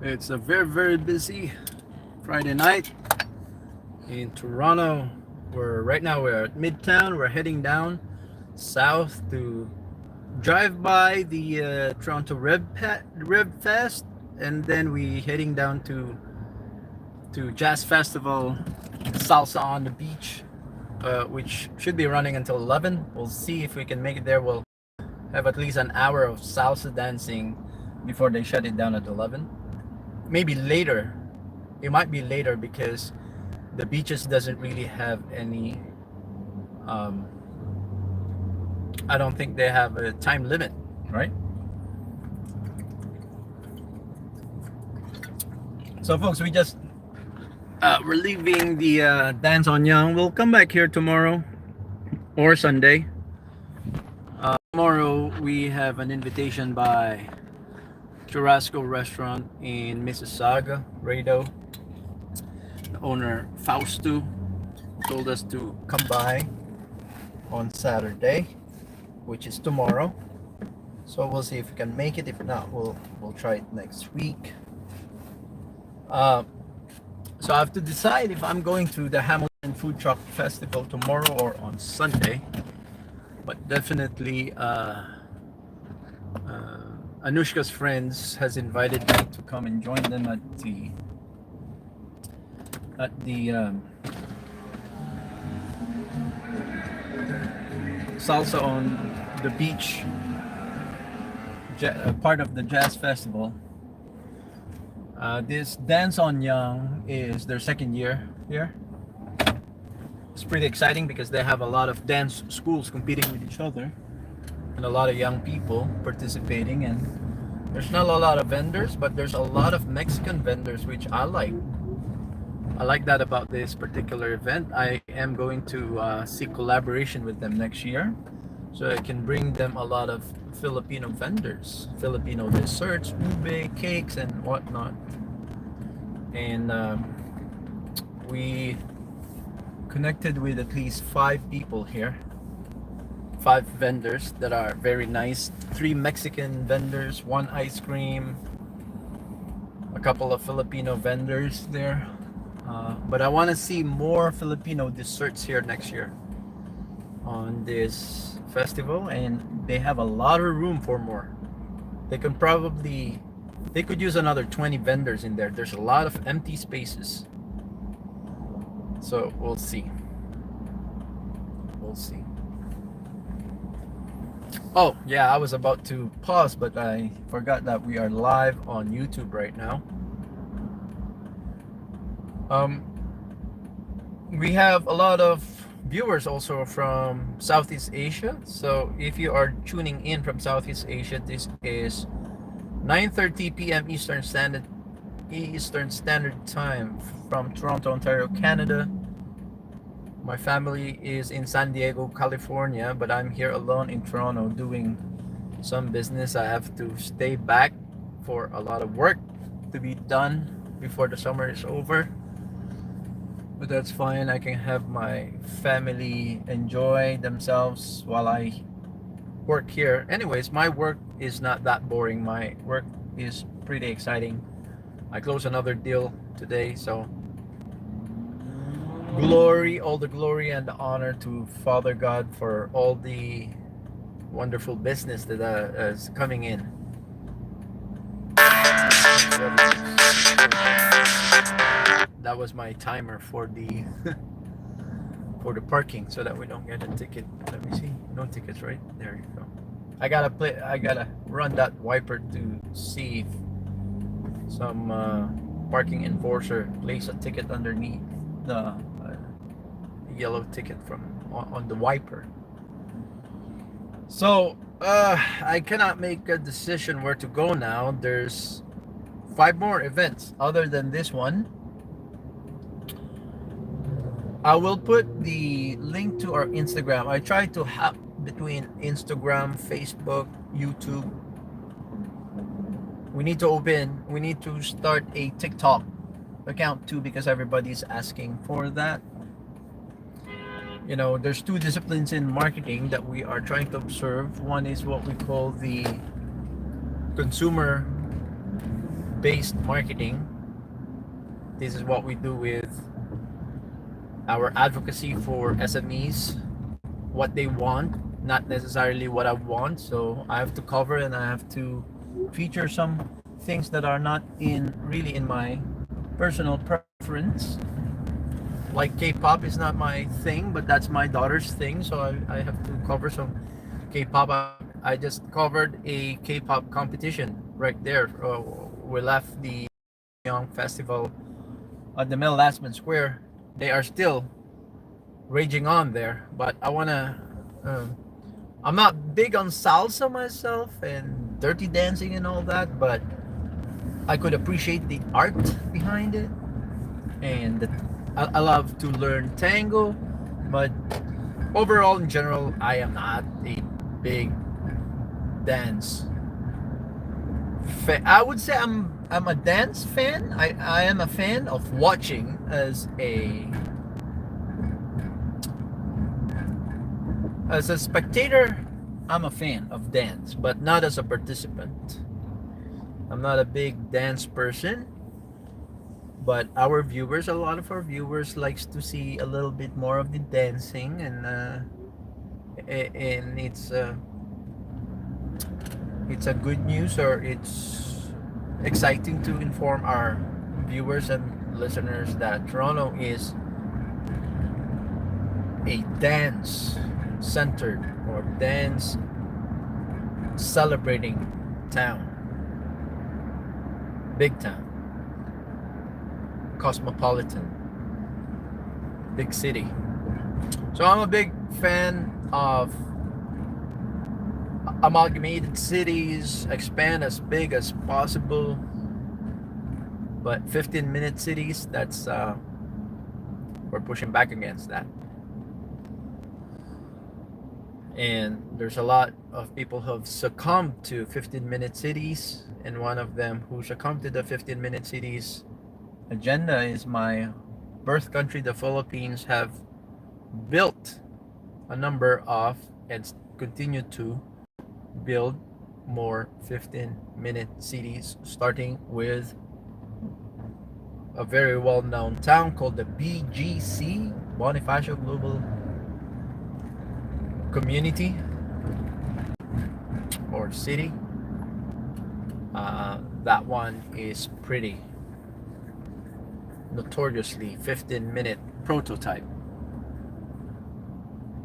It's a very busy Friday night in Toronto. Right now we're at Midtown. We're heading down south to drive by the Toronto Rib Fest, and then we heading down to Jazz Festival, Salsa on the Beach, which should be running until 11. We'll see if we can make it there. We'll have at least an hour of salsa dancing before they shut it down at 11. Maybe later. It might be later because the beaches doesn't really have any I don't think they have a time limit, right? So folks, we're leaving the dance on Young. We'll come back here tomorrow or Sunday. Tomorrow we have an invitation by Churrasco restaurant in Mississauga, Rado. The owner Fausto told us to come by on Saturday, which is tomorrow. So we'll see if we can make it. If not, we'll try it next week. So I have to decide if I'm going to the Hamilton Food Truck Festival tomorrow or on Sunday. But definitely Anushka's friends has invited me to come and join them at the Salsa on the Beach part of the Jazz Festival. This Dance on Young is their second year here. It's pretty exciting because they have a lot of dance schools competing with each other and a lot of young people participating, and there's not a lot of vendors, but there's a lot of Mexican vendors, which I like. I like that about this particular event. I am going to seek collaboration with them next year so I can bring them a lot of Filipino vendors, Filipino desserts, ube, cakes, and whatnot. And we connected with at least 5 people here, 5 vendors that are very nice. 3 Mexican vendors, 1 ice cream, a couple of Filipino vendors there. But I want to see more Filipino desserts here next year on this festival, and they have a lot of room for more. They could use another 20 vendors in there. There's a lot of empty spaces. So we'll see. Oh yeah, I was about to pause, but I forgot that we are live on YouTube right now. We have a lot of viewers also from Southeast Asia. So if you are tuning in from Southeast Asia, this is 9:30 p.m. Eastern Standard Time from Toronto, Ontario, Canada. My family is in San Diego, California, but I'm here alone in Toronto doing some business. I have to stay back for a lot of work to be done before the summer is over. But that's fine. I can have my family enjoy themselves while I work here. Anyways, my work is not that boring. My work is pretty exciting. I closed another deal today, so all the glory and the honor to Father God for all the wonderful business that is coming in. That was my timer for the for the parking, so that we don't get a ticket. Let me see. No tickets, right? There you go. I gotta run that wiper to see if some parking enforcer place a ticket underneath the yellow ticket on the wiper. So I cannot make a decision where to go now. There's 5 more events other than this one. I will put the link to our Instagram. I try to hop between Instagram, Facebook, YouTube. We need to start a TikTok account too, because everybody's asking for that. You know, there's 2 disciplines in marketing that we are trying to observe. One is what we call the consumer based marketing. This is what we do with our advocacy for SMEs, what they want, not necessarily what I want. So I have to cover and I have to feature some things that are not in really in my personal preference. Like K-pop is not my thing, but that's my daughter's thing, so I have to cover some K-pop. I just covered a K-pop competition right there. We left the Young Festival at the Middle Lastman Square. They are still raging on there, but I wanna. I'm not big on salsa myself and dirty dancing and all that, but I could appreciate the art behind it, and I love to learn tango, but overall, in general, I am not a big dance fan. I would say I'm a dance fan. I am a fan of watching as a spectator. I'm a fan of dance, but not as a participant. I'm not a big dance person, but a lot of our viewers likes to see a little bit more of the dancing, and it's a good news, or it's exciting to inform our viewers and listeners that Toronto is a dance centered or dance celebrating town, big town, cosmopolitan, big city. So I'm a big fan of amalgamated cities, expand as big as possible, but 15-minute cities, that's we're pushing back against that. And there's a lot of people who have succumbed to 15-minute cities, and one of them who succumbed to the 15-minute cities agenda is my birth country, the Philippines. Have built a number of and continue to build more 15-minute cities, starting with a very well-known town called the BGC, Bonifacio Global Community or City. That one is pretty notoriously 15-minute prototype.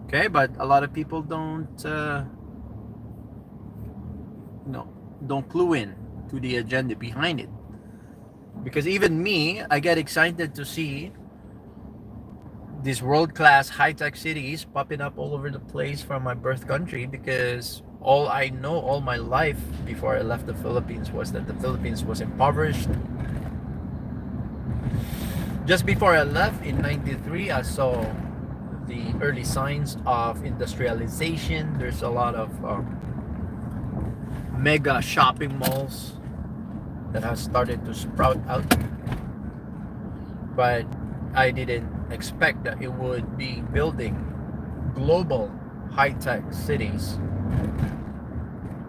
Okay, but a lot of people don't clue in to the agenda behind it. Because even me, I get excited to see these world-class high-tech cities popping up all over the place from my birth country, because all I know all my life before I left the Philippines was that the Philippines was impoverished. Just before I left in 93, I saw the early signs of industrialization. There's a lot of mega shopping malls that have started to sprout out, but I didn't expect that it would be building global high-tech cities,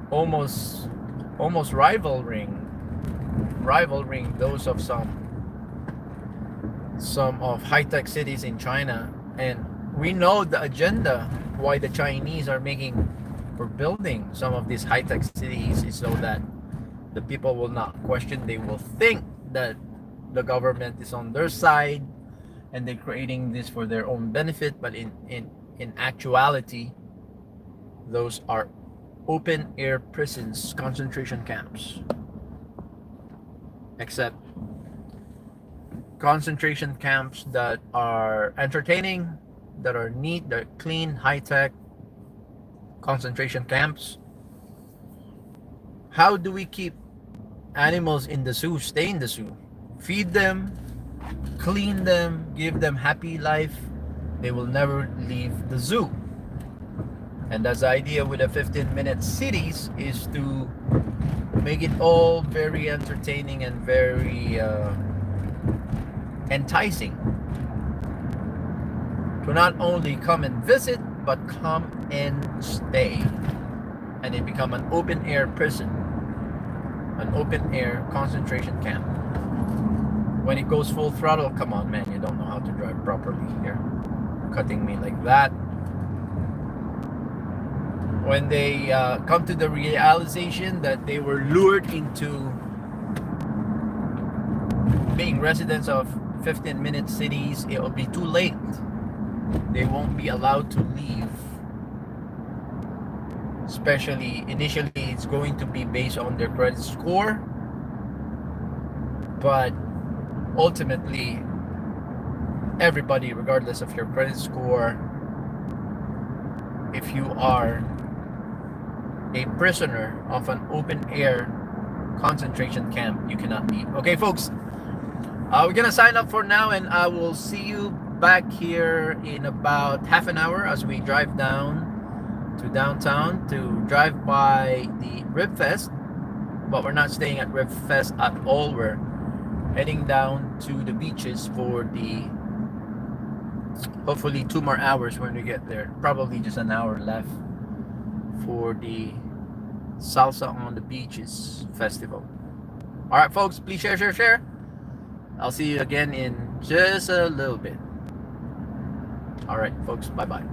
almost rivaling those of some of high-tech cities in China. And we know the agenda why the Chinese are making or building some of these high-tech cities is so that the people will not question. They will think that the government is on their side and they're creating this for their own benefit, but in actuality, those are open air prisons, concentration camps. Except concentration camps that are entertaining, that are neat, that are clean, high-tech concentration camps. How do we keep animals in the zoo stay in the zoo? Feed them, clean them, give them happy life. They will never leave the zoo. And that's the idea with the 15-minute cities, is to make it all very entertaining and very enticing to not only come and visit, but come and stay, and it become an open air prison. an open air concentration camp. When it goes full throttle, come on, man, you don't know how to drive properly here. Cutting me like that. When they come to the realization that they were lured into being residents of 15-minute cities, it will be too late. They won't be allowed to leave. Especially initially, it's going to be based on their credit score, but ultimately, everybody, regardless of your credit score, if you are a prisoner of an open air concentration camp, you cannot leave. Okay, folks, we're gonna sign up for now, and I will see you back here in about half an hour as we drive down to downtown to drive by the Rib Fest. But we're not staying at Rib Fest at all. We're heading down to the beaches for the hopefully 2 more hours when we get there. Probably just an hour left for the Salsa on the Beaches festival. Alright, folks, please share. I'll see you again in just a little bit. Alright, folks, bye-bye.